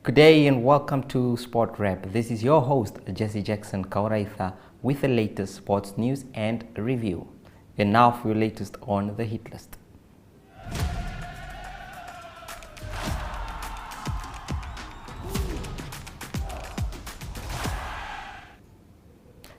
Good day and welcome to Sport Wrap. This is your host, Jesse Jackson Kauraitha, with the latest sports news and review. And now for your latest on the hit list.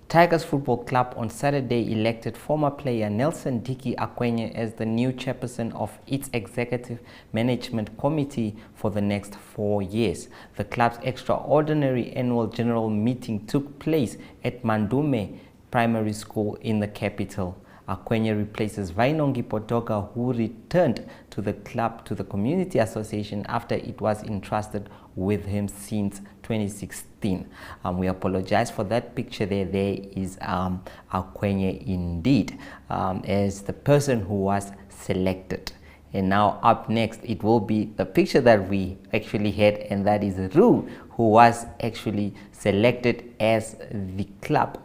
Tigers Football Club on Saturday elected former player Nelson Diki Akwenye as the new chairperson of its executive management committee for the next 4 years. The club's extraordinary annual general meeting took place at Mandume Primary School in the capital. Akwenye replaces Vainongi Potoka, who returned to the club to the Community Association after it was entrusted with him since 2016. We apologize for that picture there. There is Akwenye indeed as the person who was selected. And now up next, it will be the picture that we actually had, and that is Roo, who was actually selected as the club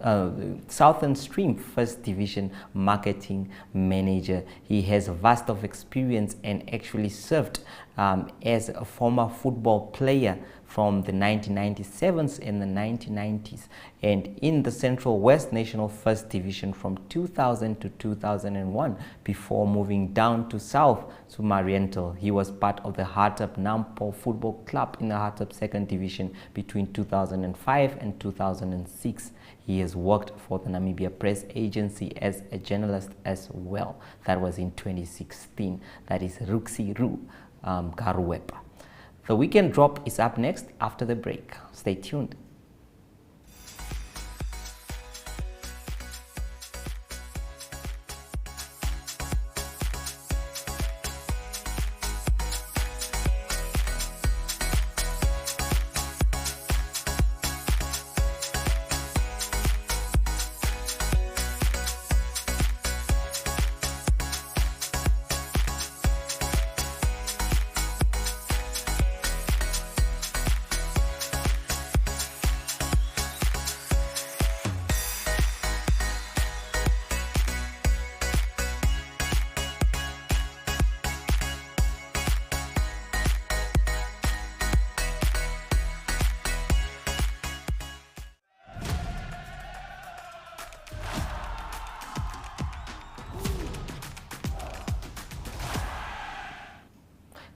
Southern Stream First Division marketing manager. He has a vast of experience and actually served as a former football player from the 1997s and the 1990s, and in the Central West National First Division from 2000 to 2001 before moving down to South to Mariental. He was part of the Hartup Nampo Football Club in the Hartup Second Division between 2005 and 2006. He has worked for the Namibia Press Agency as a journalist as well. That was in 2016. That is Ruxi Roo Garuwepa. The weekend drop is up next after the break. Stay tuned.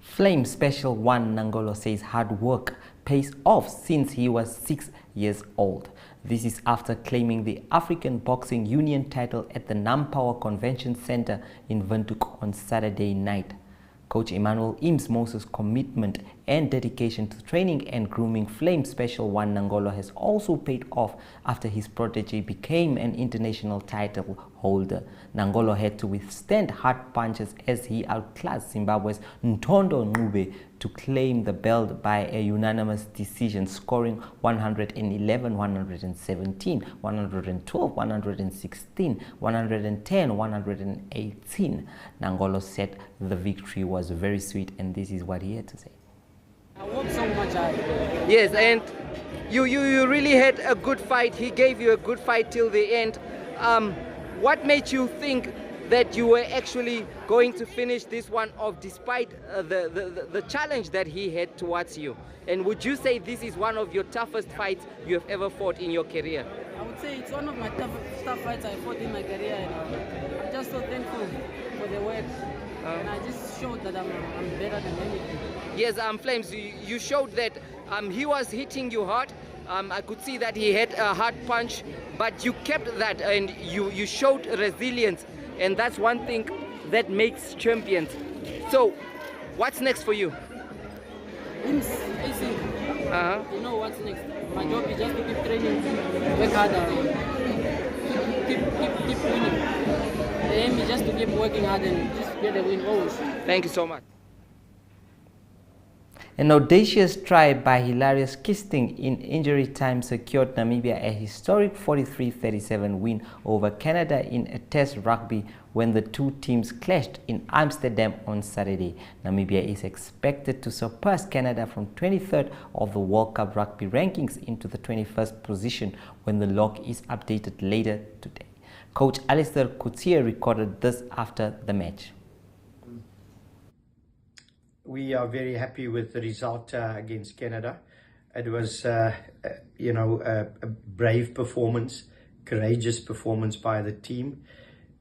Flame Special One Nangolo says hard work pays off since he was 6 years old. This is after claiming the African Boxing Union title at the Nampower Convention Center in Windhoek on Saturday night. Coach Emmanuel Eames Moses' commitment and dedication to training and grooming Flame Special One Nangolo has also paid off after his protege became an international title holder. Nangolo had to withstand hard punches as he outclassed Zimbabwe's Ntondo Ncube to claim the belt by a unanimous decision, scoring 111, 117, 112, 116, 110, 118. Nangolo said the victory was very sweet, and this is what he had to say. I worked so much hard. Yes, and you really had a good fight. He gave you a good fight till the end. What made you think that you were actually going to finish this one off despite the challenge that he had towards you? And would you say this is one of your toughest fights you have ever fought in your career? I would say it's one of my tough fights I fought in my career, and I'm just so thankful for the work. And I just showed that I'm better than anything. Yes, Flames, you showed that he was hitting you hard. I could see that he had a hard punch, but you kept that and you showed resilience, and that's one thing that makes champions. So, what's next for you? Easy. You know what's next. My job is just to keep training, work harder, keep winning. The aim is just to keep working hard and just get a win always. Thank you so much. An audacious try by Hilarious Kisting in injury time secured Namibia a historic 43-37 win over Canada in a test rugby when the two teams clashed in Amsterdam on Saturday. Namibia is expected to surpass Canada from 23rd of the World Cup rugby rankings into the 21st position when the log is updated later today. Coach Alistair Coutier recorded this after the match. We are very happy with the result against Canada. It was, you know, a brave performance, courageous performance by the team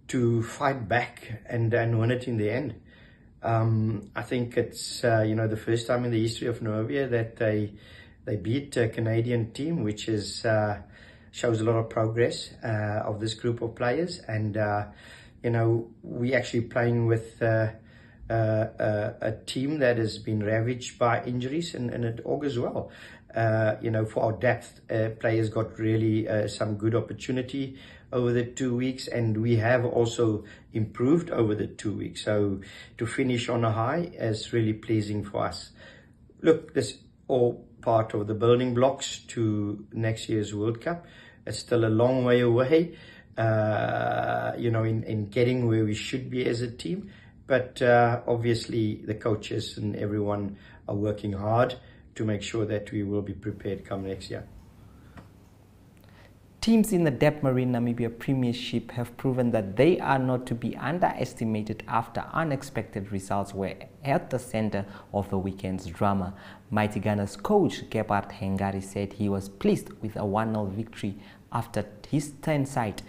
to fight back and win it in the end. I think it's, you know, the first time in the history of Namibia that they beat a Canadian team, which is shows a lot of progress of this group of players. And, you know, we actually playing with a team that has been ravaged by injuries, and it augurs well. You know, for our depth, players got really some good opportunity over the 2 weeks, and we have also improved over the 2 weeks. So to finish on a high is really pleasing for us. Look, this all part of the building blocks to next year's World Cup. It's still a long way away, you know, in getting where we should be as a team. But obviously the coaches and everyone are working hard to make sure that we will be prepared come next year. Teams in the Debmarine Namibia Premiership have proven that they are not to be underestimated after unexpected results were at the center of the weekend's drama. Mighty Gunners coach Gebhard Hengari said he was pleased with a 1-0 victory after his 10-side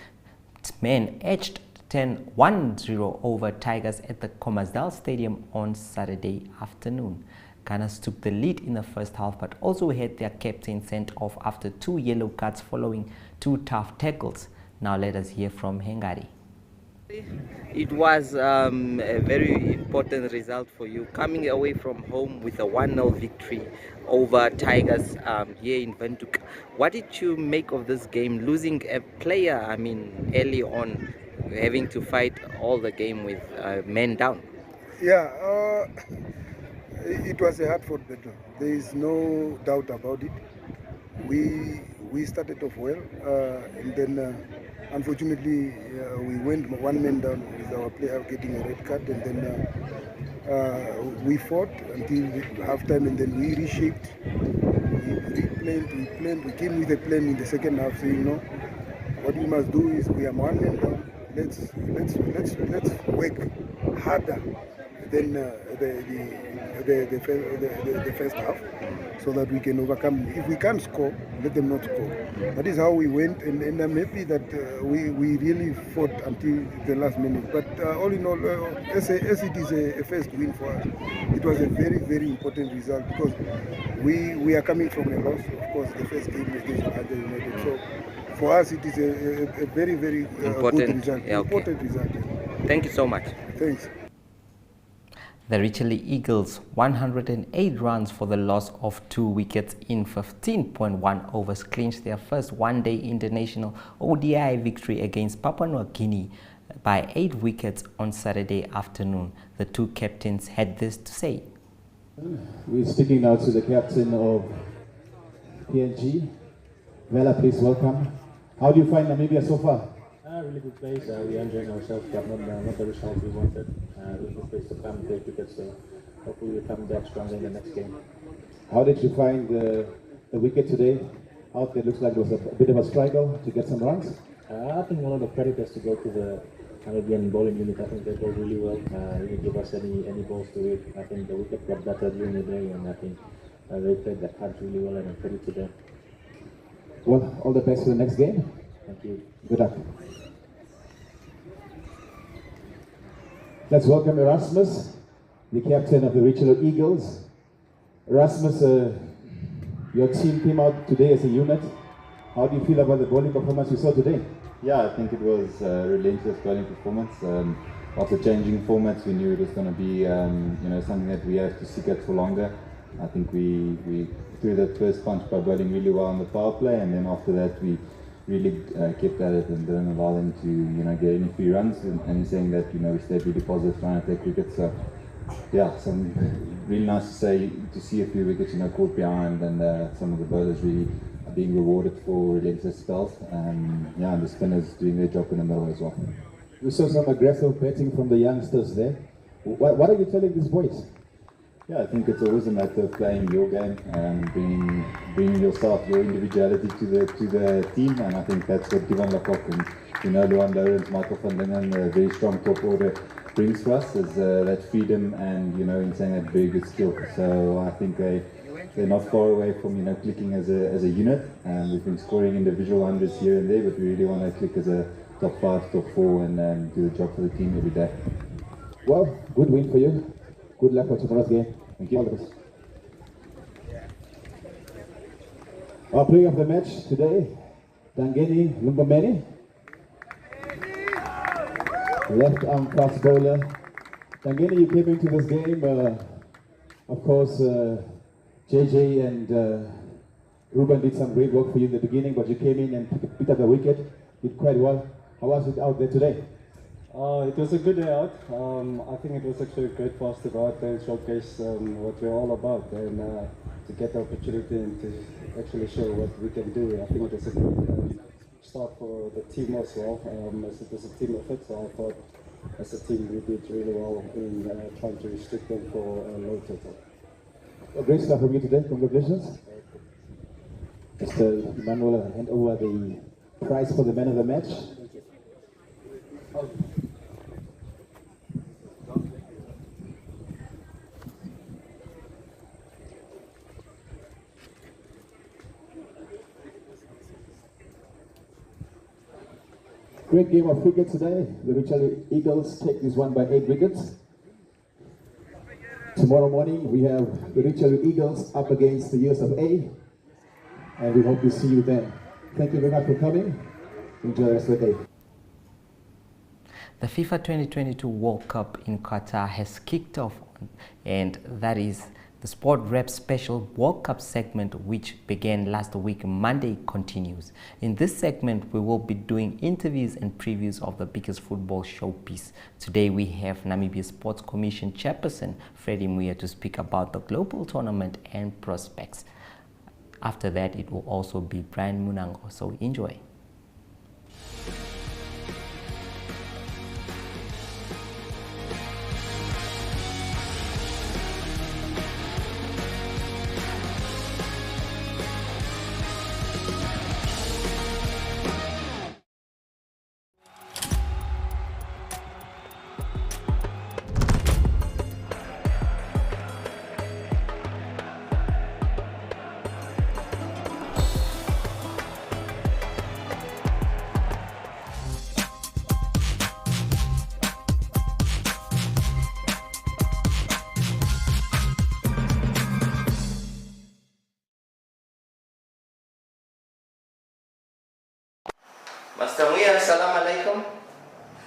men edged 1-0 over Tigers at the Khomasdal Stadium on Saturday afternoon. Gunners took the lead in the first half, but also had their captain sent off after 2 yellow cards following 2 tough tackles. Now let us hear from Hengari. It was a very important result for you, coming away from home with a 1-0 victory over Tigers here in Windhoek. What did you make of this game, losing a player, I mean, early on, having to fight all the game with men down? Yeah, it was a hard-fought battle. There is no doubt about it. We started off well, and then unfortunately we went 1 man down with our player getting a red card, and then we fought until halftime, and then we reshaped. We came with a plan in the second half, saying, no, what we must do is we are 1 man down. Let's work harder than the first half, so that we can overcome. If we can't score, let them not score. That is how we went, and I'm happy that we really fought until the last minute. But all in all, as it is a first win for us, it was a very, very important result, because we are coming from a loss, of course, the first game against Orlando United. So for us, it is a very, very good result. Yeah, okay. Important result. Thank you so much. Thanks. The Richelieu Eagles 108 runs for the loss of 2 wickets in 15.1 overs clinched their first one-day international ODI victory against Papua New Guinea by 8 wickets on Saturday afternoon. The 2 captains had this to say. We're speaking now to the captain of PNG. Vela, please welcome. How do you find Namibia so far? Really good place. We enjoying ourselves, but not the result we wanted. It was a place to come, take wickets, so hopefully we'll come back stronger in the next game. How did you find the wicket today? Out there looks like it was a bit of a struggle to get some runs. I think a lot of credit has to go to the Canadian bowling unit. I think they bowled really well. Didn't give us any balls to it. I think the wicket got better during the day, and I think they played their cards really well, and I'm credit to them. Well, all the best for the next game. Thank you. Good luck. Let's welcome Erasmus, the captain of the Richelieu Eagles. Erasmus, your team came out today as a unit. How do you feel about the bowling performance you saw today? Yeah, I think it was a relentless bowling performance. After changing formats, we knew it was going to be you know, something that we have to stick at for longer. I think we threw that first punch by bowling really well on the power play, and then after that we really kept at it and didn't allow them to, you know, get any free runs, and saying that, you know, we stayed really positive trying to take wickets. So yeah, some really nice to see a few wickets, you know, caught behind, and some of the bowlers really are being rewarded for relentless spells. Yeah, and the spinners doing their job in the middle as well. We saw some aggressive batting from the youngsters there. What are you telling these boys? Yeah, I think it's always a matter of playing your game and bringing yourself, your individuality to the team, and I think that's what Devon Lecoq and, you know, Luan Lawrence, Michael van Lingen, a very strong top order brings to us, is that freedom and, you know, in saying that very good skill. So I think they they're not far away from clicking as a unit. We've been scoring individual hundreds here and there, but we really want to click as a top 5, top 4, and do the job for the team every day. Well, good win for you. Good luck for tomorrow's game. Thank you. All the best. Our player of the match today, Dangeni Lumbameni. Left arm fast bowler. Dangeni, you came into this game, of course, JJ and Ruben did some great work for you in the beginning, but you came in and picked up the wicket, did quite well. How was it out there today? It was a good day out. I think it was actually great for us to go out there and showcase what we're all about, and to get the opportunity and to actually show what we can do. I think it was a good start for the team as well, as it was a team effort. So I thought as a team we did really well in trying to restrict them for a low total. A great start from you today. Congratulations. Mr. Emmanuel, I hand over the prize for the man of the match. Great game of cricket today. The Richard Eagles take this one by 8 wickets. Tomorrow morning we have the Richard Eagles up against the US of A, and we hope to see you then. Thank you very much for coming. Enjoy the rest of the day. The FIFA 2022 World Cup in Qatar has kicked off, and that is the Sport Rep Special World Cup segment, which began last week Monday, continues. In this segment, we will be doing interviews and previews of the biggest football showpiece. Today, we have Namibia Sports Commission Chairperson Freddie Muya to speak about the global tournament and prospects. After that, it will also be Brian Munango, so enjoy. Master Muya, salam alaikum.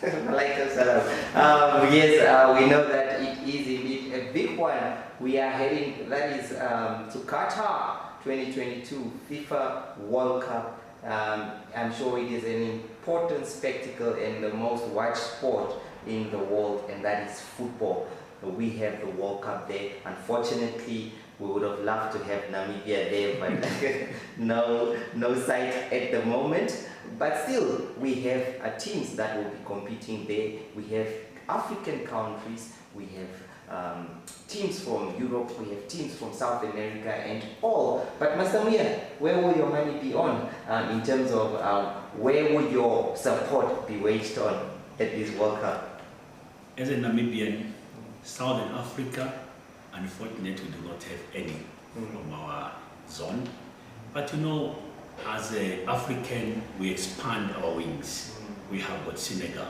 Alaikum salam. We know that it is indeed a big one. We are heading, that is to Qatar 2022 FIFA World Cup. I'm sure it is an important spectacle and the most watched sport in the world, and that is football. We have the World Cup there. Unfortunately, we would have loved to have Namibia there, but no sight at the moment. But still, we have teams that will be competing there. We have African countries, we have teams from Europe, we have teams from South America and all. But Master Muya, where will your money be on in terms of where would your support be waged on at this World Cup? As a Namibian, Southern Africa, unfortunately, we do not have any from our zone. But you know, as an African, we expand our wings. We have got Senegal,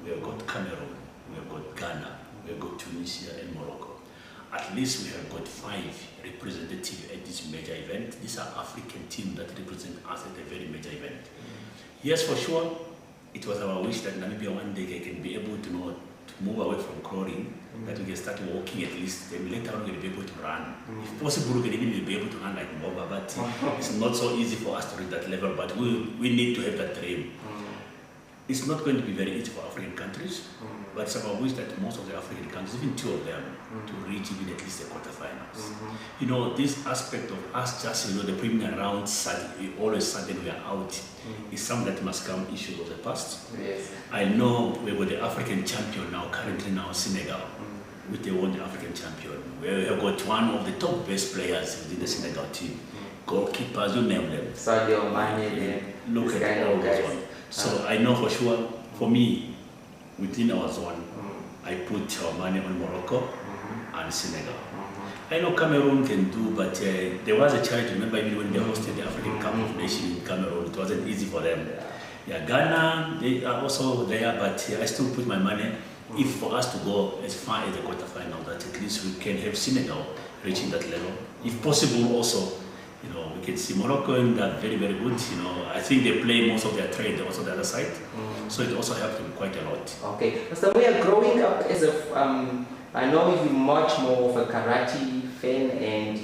we have got Cameroon, we have got Ghana, we have got Tunisia and Morocco. At least we have got 5 representatives at this major event. These are African teams that represent us at a very major event. Yes, for sure, it was our wish that Namibia one day can be able to move away from crawling, that we can start walking at least, then later on we'll be able to run. If possible, we can even be able to run like Mboba, but it's not so easy for us to reach that level, but we need to have that dream. It's not going to be very easy for African countries, but it's our wish that most of the African countries, even 2 of them, to reach even at least the quarterfinals. You know, this aspect of us just, the premier round, always suddenly we are out, is something that must come issues of the past. Yes. I know we were the African champion now, currently now Senegal, with the world African champion. We have got one of the top best players within the Senegal team. Goalkeepers, you name them. Sadio Mane, look at all those ones. So I know for sure, for me, within our zone, I put our money on Morocco and Senegal. I know Cameroon can do, but there was a challenge. Remember, even when they hosted the African Cup of Nations in Cameroon, it wasn't easy for them. Yeah, Ghana, they are also there, but I still put my money. If for us to go as far as the quarterfinal, that at least we can have Senegal reaching that level. If possible, also, you know, we can see Morocco and they're very, very good. You know, I think they play most of their trade also the other side, so it also helped them quite a lot. Okay, Mr. Muya, growing up as a, I know you're much more of a karate fan, and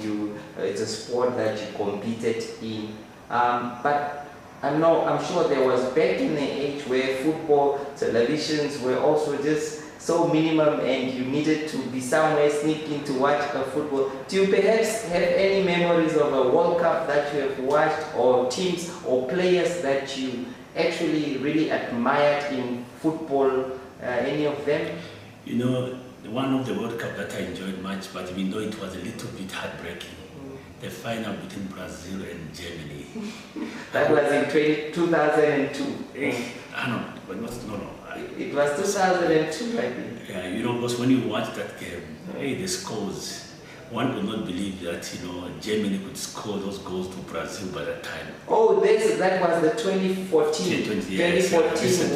it's a sport that you competed in, but I'm sure there was back in the age where football televisions were also just so minimum and you needed to be somewhere sneaking to watch a football. Do you perhaps have any memories of a World Cup that you have watched, or teams or players that you actually really admired in football, any of them? You know, one of the World Cup that I enjoyed much, but even though it was a little bit heartbreaking, the final between Brazil and Germany. That was in 2002. No, but no. It was 2002, I think. Yeah, you know, because when you watch that game, the scores, one could not believe that, you know, Germany could score those goals to Brazil by that time. Oh, that was the 2014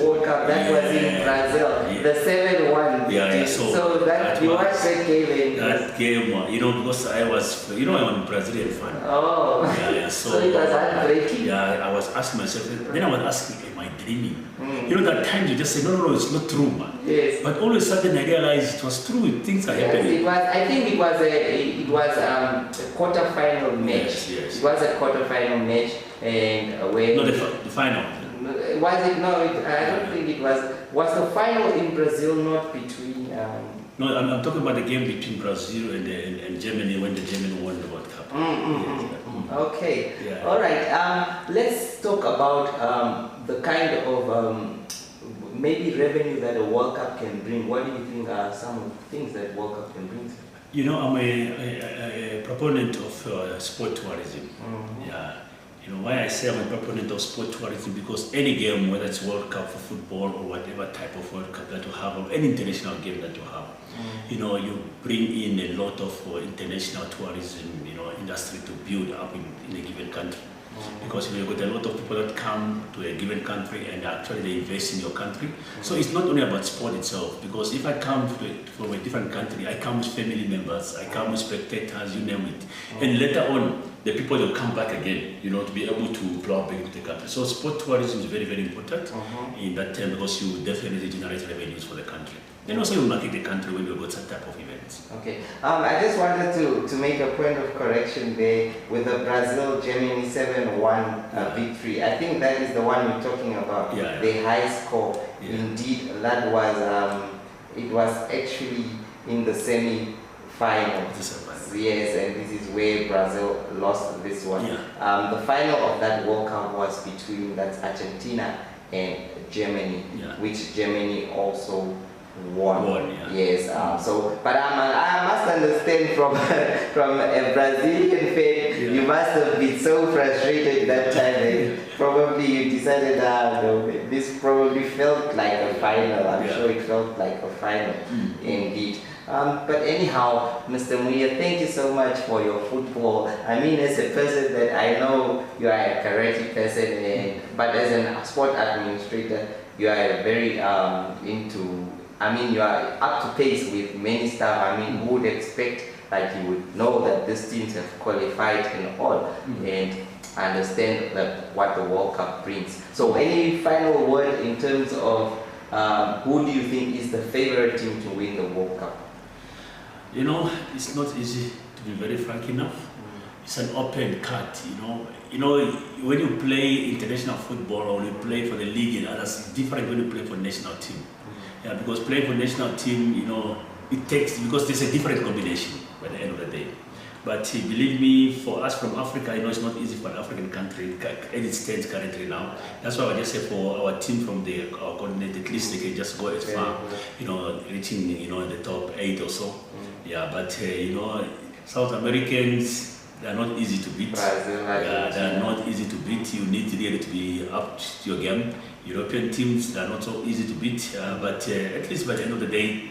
World Cup. That was in Brazil, the 7-1. Yeah, so that you watched that game. That game, you know, because I was, you know, I'm a Brazilian fan. Oh, yeah, so it was heartbreaking. Yeah, I was asking myself, then I was asking, am I dreaming? You know, that time you just say, no, it's not true, man. Yes. But all of a sudden I realized it was true, things are happening. I think it was a quarter-final match. Yes. It was a quarter-final match, and where... No, the final. Was it? No, I don't think it was. Was the final in Brazil not between... No, I'm talking about the game between Brazil and Germany when the Germany won the World Cup. Okay. Yeah. All right. Let's talk about the kind of maybe revenue that a World Cup can bring. What do you think are some of the things that World Cup can bring? You know, I'm a proponent of sport tourism. Yeah. You know, why I say I'm a proponent of sport tourism, because any game, whether it's World Cup for football or whatever type of World Cup that you have, or any international game that you have, you know, you bring in a lot of international tourism, you know, industry to build up in a given country. Because you know, you've got a lot of people that come to a given country and actually they invest in your country. So it's not only about sport itself, because if I come from a different country, I come with family members, I come with spectators, you name it. And later on, the people will come back again, you know, to be able to plow back into the country. So sport tourism is very, very important in that term, because you definitely generate revenues for the country. And also you market the country when you've got some type of events. Okay. I just wanted to make a point of correction there with the Brazil-Germany 7-1 victory. I think that is the one you're talking about, the high score. Yeah. Indeed, that was, it was actually in the semi-final. Yes, and this is where Brazil lost this one. Yeah. The final of that World Cup was between Argentina and Germany, which Germany also won. Yes. But I must understand from a Brazilian fan, you must have been so frustrated that time. Probably you decided that this probably felt like a final. I'm sure it felt like a final, indeed. But anyhow, Mr. Muya, thank you so much for your football. I mean, as a person that I know you are a karate person, but as a sport administrator, you are very you are up to pace with many stuff. I mean, who would expect that you would know that these teams have qualified and all, and understand what the World Cup brings. So any final word in terms of who do you think is the favorite team to win the World Cup? You know, it's not easy, to be very frank enough. It's an open cut, you know, when you play international football or you play for the league and others, it's different when you play for national team. Yeah, because playing for national team, you know, it takes, because there's a different combination by the end of the day. But believe me, for us from Africa, you know, it's not easy for an African country as it stands currently now. That's why I just say for our team from our continent, at least they can just go as far, you know, reaching, you know, in the top 8 or so. Yeah, but you know, South Americans, they are not easy to beat. Yeah, they are not easy to beat. You need really to be up to your game. European teams, they are not so easy to beat. But at least by the end of the day,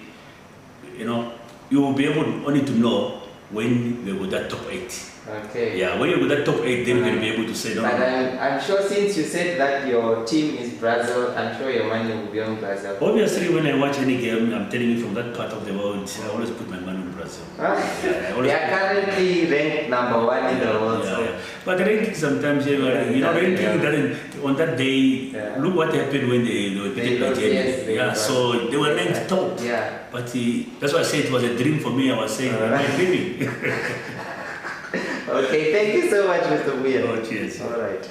you know, you will be able only to know when we were that top 8. Okay. Yeah, when you were that top 8, then we're going to be able to say no. But I'm sure since you said that your team is Brazil, I'm sure your money will be on Brazil. Obviously, when I watch any game, I'm telling you from that part of the world, I always put my money on Brazil. They are currently ranked number 1 in the world. Yeah. But ranking sometimes, ranking doesn't, on that day, look what happened when they were beating Nigeria. Yeah, so they were ranked top. Yeah. But that's why I said it was a dream for me. I was saying, I'm dreaming. Okay, thank you so much, Mr. Weir. Oh, cheers. All right.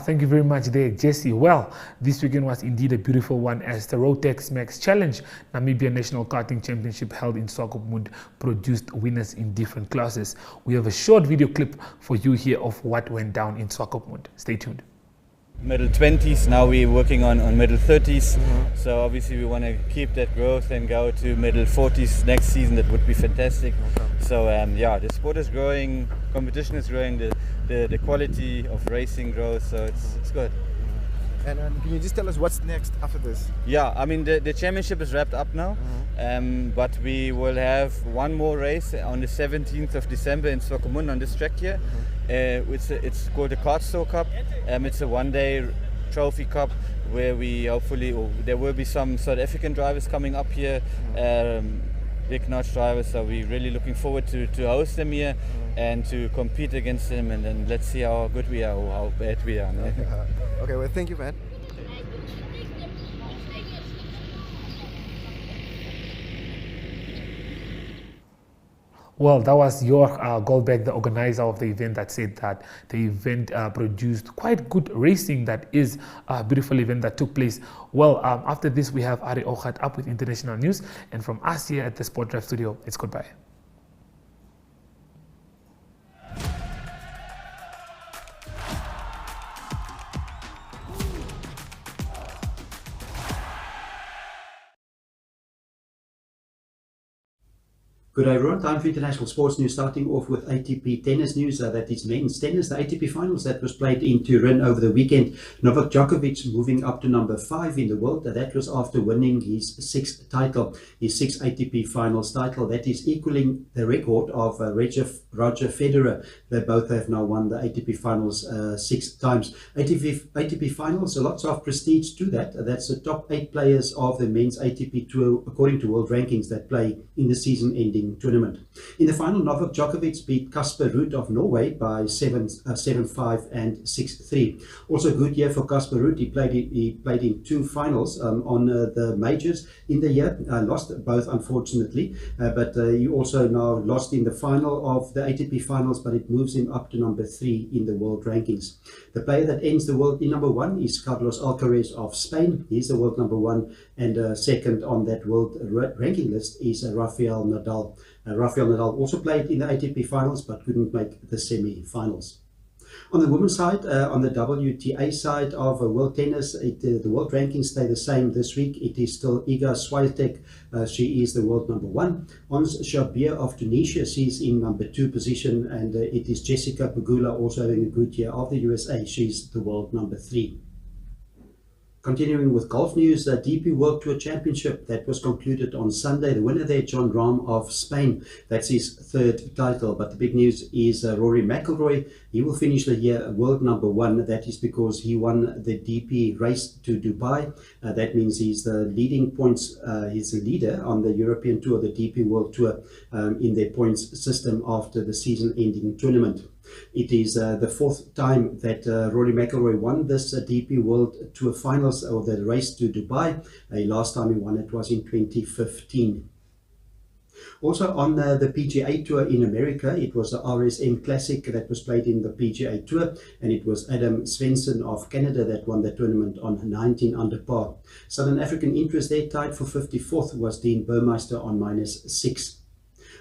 Thank you very much there, Jesse. Well, this weekend was indeed a beautiful one as the Rotex Max Challenge Namibia National Karting Championship held in Swakopmund produced winners in different classes. We have a short video clip for you here of what went down in Swakopmund. Stay tuned. Middle 20s, now we're working on middle 30s, so obviously we want to keep that growth and go to middle 40s next season. That would be fantastic. So yeah, the sport is growing, competition is growing, the quality of racing grows, so it's good. And can you just tell us what's next after this? Yeah, I mean the championship is wrapped up now, but we will have one more race on the 17th of December in Swakopmund on this track here. It's called the Kartstore Cup. It's a one-day trophy cup where we hopefully, there will be some South African drivers coming up here, big notch drivers, so we're really looking forward to host them here and to compete against them, and then let's see how good we are or how bad we are. No? Okay, well, thank you, man. Well, that was Jörg Goldberg, the organizer of the event, that said that the event produced quite good racing. That is a beautiful event that took place. Well, after this, we have Ari Ochat up with international news. And from us here at the Sport Drive studio, it's goodbye. Good day everyone, time for international sports news, starting off with ATP tennis news. That is men's tennis, the ATP finals that was played in Turin over the weekend. Novak Djokovic moving up to number 5 in the world. That was after winning his 6th title, his 6th ATP finals title. That is equaling the record of Roger Federer. They both have now won the ATP finals 6 times. ATP finals, lots of prestige to that. That's the top 8 players of the men's ATP tour according to world rankings that play in the season ending tournament. In the final, Novak Djokovic beat Casper Ruud of Norway by 7-5 and 6-3. Also a good year for Casper Ruud. He played in 2 finals on the majors in the year. Lost both, unfortunately, but he also now lost in the final of the ATP finals, but it moves him up to number 3 in the world rankings. The player that ends the world in number 1 is Carlos Alcaraz of Spain. He's the world number 1, and second on that world ranking list is Rafael Nadal. Rafael Nadal also played in the ATP finals but couldn't make the semi-finals. On the women's side, on the WTA side of world tennis, the world rankings stay the same this week. It is still Iga Swiatek. She is the world number 1. Ons Jabeur of Tunisia, she's in number 2 position, and it is Jessica Pegula also having a good year of the USA. She's the world number 3. Continuing with golf news, the DP World Tour Championship that was concluded on Sunday. The winner there, Jon Rahm of Spain. That's his 3rd title. But the big news is Rory McIlroy. He will finish the year world number 1. That is because he won the DP race to Dubai. That means he's the leading points. He's the leader on the European Tour, the DP World Tour, in their points system after the season-ending tournament. It is the 4th time that Rory McIlroy won this DP World Tour Finals, or the race to Dubai. Last time he won it was in 2015. Also on the PGA Tour in America, it was the RSM Classic that was played in the PGA Tour, and it was Adam Svensson of Canada that won the tournament on 19 under par. Southern African interest there tied for 54th was Dean Burmeister on -6.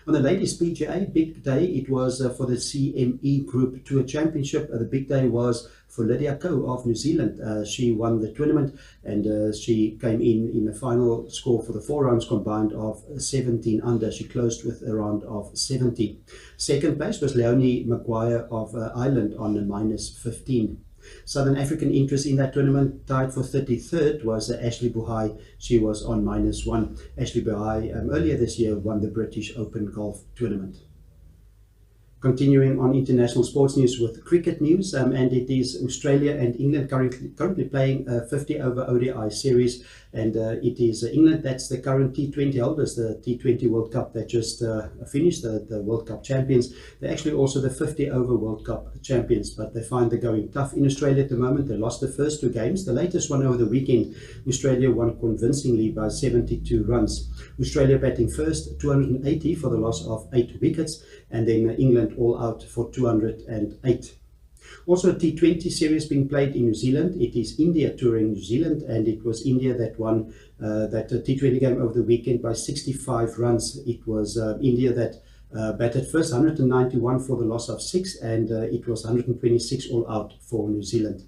On the ladies PGA, big day, it was for the CME Group Tour Championship. The big day was for Lydia Ko of New Zealand. She won the tournament, and she came in the final score for the 4 rounds combined of 17 under. She closed with a round of 70. Second place was Leonie Maguire of Ireland on a -15. Southern African interest in that tournament tied for 33rd was Ashley Buhai. She was on -1. Ashley Buhai earlier this year won the British Open Golf Tournament. Continuing on international sports news with cricket news, and it is Australia and England currently playing a 50-over ODI series, and it is England that's the current T20 holders, the T20 World Cup that just finished, the World Cup champions. They're actually also the 50-over World Cup champions, but they find the going tough in Australia at the moment. They lost the first 2 games. The latest one over the weekend, Australia won convincingly by 72 runs. Australia batting first, 280 for the loss of 8 wickets, and then England all out for 208. Also a T20 series being played in New Zealand. It is India touring New Zealand, and it was India that won that T20 game over the weekend by 65 runs. It was India that batted first, 191 for the loss of 6, and it was 126 all out for New Zealand.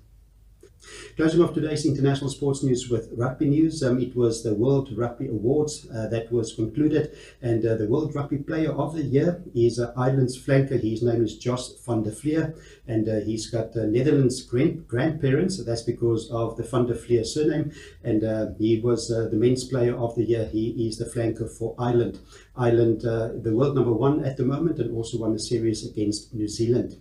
Closing off today's international sports news with rugby news, it was the World Rugby Awards that was concluded, and the World Rugby Player of the Year is Ireland's flanker. His name is Jos van der Flier, and he's got Netherlands grandparents. That's because of the van der Flier surname, and he was the Men's Player of the Year. He is the flanker for Ireland. Ireland, the world number 1 at the moment, and also won a series against New Zealand.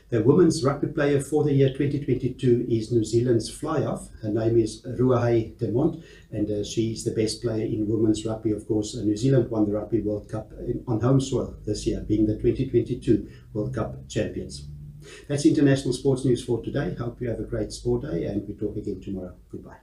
The Women's Rugby Player for the year 2022 is New Zealand's fly-off. Her name is Ruahei de Mont, and she's the best player in women's rugby. Of course, New Zealand won the Rugby World Cup on home soil this year, being the 2022 World Cup champions. That's international sports news for today. Hope you have a great sport day, and we talk again tomorrow. Goodbye.